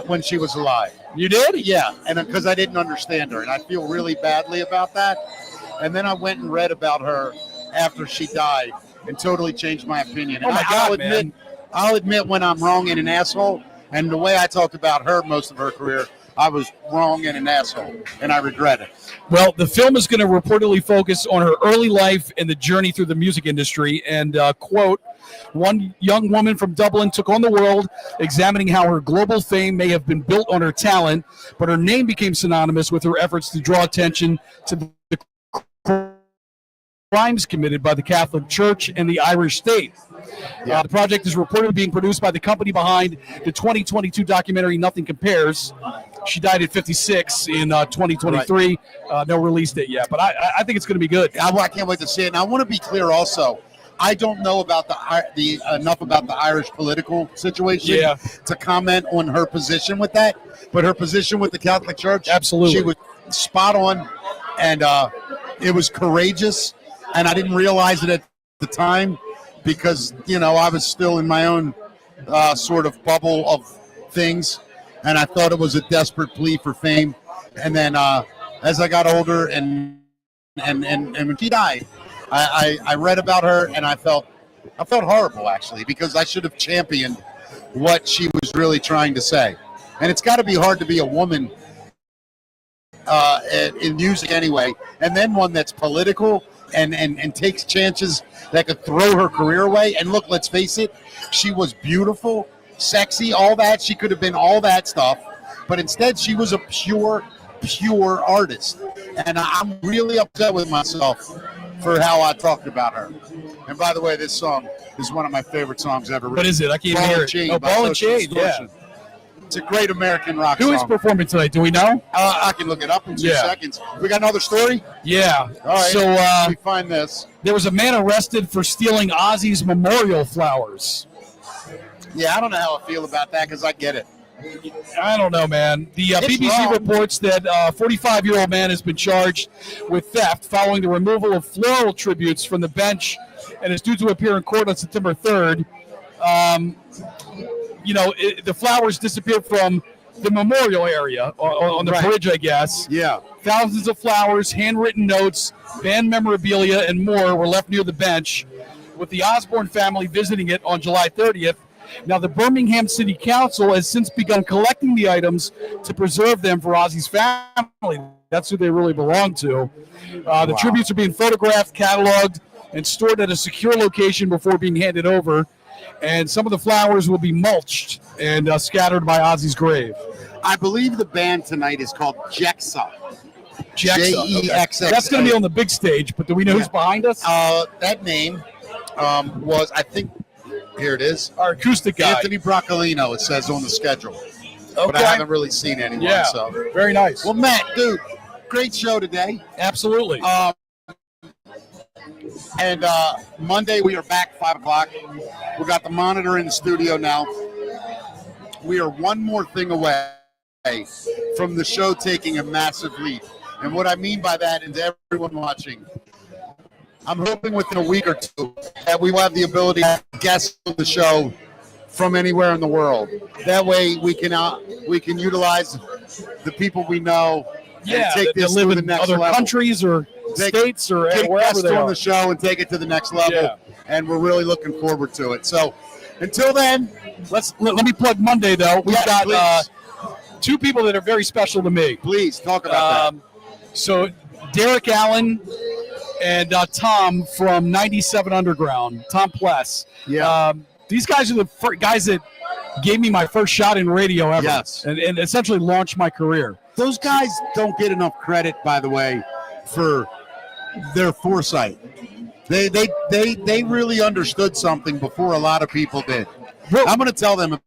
when she was alive.
You did?
Yeah, and because I didn't understand her, and I feel really badly about that. And then I went and read about her after she died, and totally changed my opinion.
Oh my
And
God, man.
I'll admit when I'm wrong and an asshole. And the way I talked about her most of her career, I was wrong and an asshole, and I regret it.
Well, the film is going to reportedly focus on her early life and the journey through the music industry. And, quote, one young woman from Dublin took on the world, examining how her global fame may have been built on her talent, but her name became synonymous with her efforts to draw attention to the crimes committed by the Catholic Church and the Irish state. The project is reportedly being produced by the company behind the 2022 documentary Nothing Compares. She died at 56 in 2023. No release date yet, but I think it's going to be good.
I can't wait to see it. And I want to be clear also. I don't know about the enough about the Irish political situation to comment on her position with that, but her position with the Catholic Church,
Absolutely.
she was spot on, and it was courageous. And I didn't realize it at the time because I was still in my own sort of bubble of things, and I thought it was a desperate plea for fame. And then as I got older and And when she died, I read about her and I felt horrible actually, because I should have championed what she was really trying to say. And it's got to be hard to be a woman in music anyway, and then one that's political and takes chances that could throw her career away. And look, let's face it, she was beautiful, sexy, all that. She could have been all that stuff, but instead she was a pure artist. And I'm really upset with myself for how I talked about her. And by the way, this song is one of my favorite songs ever written.
What is it? I can't hear it. Oh, Ball and Chain, yeah.
It's a great American rock
song. Who is performing tonight? Do we know?
I can look it up in 2 seconds. We got another story?
Yeah.
All right.
So
let me find this.
There was a man arrested for stealing Ozzy's memorial flowers.
Yeah, I don't know how I feel about that because I get it.
I don't know, man. The BBC reports that a 45-year-old man has been charged with theft following the removal of floral tributes from the bench and is due to appear in court on September 3rd. The flowers disappeared from the memorial area on the bridge, I guess.
Yeah.
Thousands of flowers, handwritten notes, band memorabilia, and more were left near the bench, with the Osborne family visiting it on July 30th. Now, the Birmingham City Council has since begun collecting the items to preserve them for Ozzy's family. That's who they really belong to. The tributes are being photographed, cataloged, and stored at a secure location before being handed over. And some of the flowers will be mulched and scattered by Ozzy's grave.
I believe the band tonight is called Jexa.
Jexa. Okay. That's going to be on the big stage, but do we know who's behind us?
That name was, I think, here it is.
Our acoustic guy.
Anthony Broccolino, it says on the schedule. Okay. But I haven't really seen anyone.
Yeah,
so.
Very nice.
Well, Matt, dude, great show today.
Absolutely.
And Monday we are back 5 o'clock. We got the monitor in the studio now. We are one more thing away from the show taking a massive leap. And what I mean by that, and to everyone watching, I'm hoping within a week or two that we will have the ability to have guests on the show from anywhere in the world. That way we can utilize the people we know and take this to the next level.
Other countries or states or wherever they are.
On the show and take it to the next level. Yeah. And we're really looking forward to it. So until then,
let me plug Monday though. We've got two people that are very special to me.
Please talk about that.
So Derek Allen and Tom from 97 Underground, Tom Pless.
Yeah.
These guys are the guys that gave me my first shot in radio ever.
Yes.
And essentially launched my career.
Those guys don't get enough credit, by the way, for their foresight. They really understood something before a lot of people did. I'm going to tell them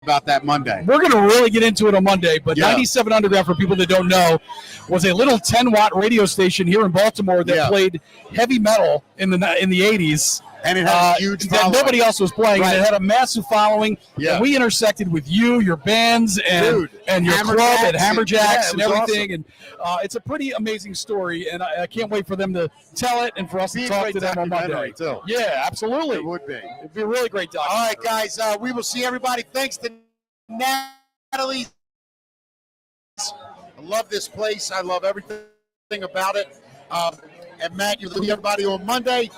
about that Monday.
We're going to really get into it on Monday, but 97 Underground, for people that don't know, was a little 10-watt radio station here in Baltimore that played heavy metal in the 80s.
And it had a huge following.
That nobody else was playing. Right. And it had a massive following. Yeah. And we intersected with you, your bands, and your club at Hammerjacks and everything. Awesome. And it's a pretty amazing story, and I can't wait for them to tell it and for us to talk to them on Monday.
Too.
Yeah, absolutely.
It would be.
It'd be a really great documentary.
All right, guys, we will see everybody. Thanks to Natalie. I love this place. I love everything about it. And Matt, you'll see everybody on Monday.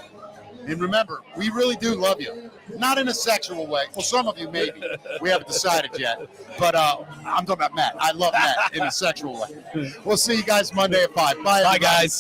And remember, we really do love you. Not in a sexual way. Well, some of you maybe. We haven't decided yet. But I'm talking about Matt. I love Matt in a sexual way. We'll see you guys Monday at 5. Bye,
guys.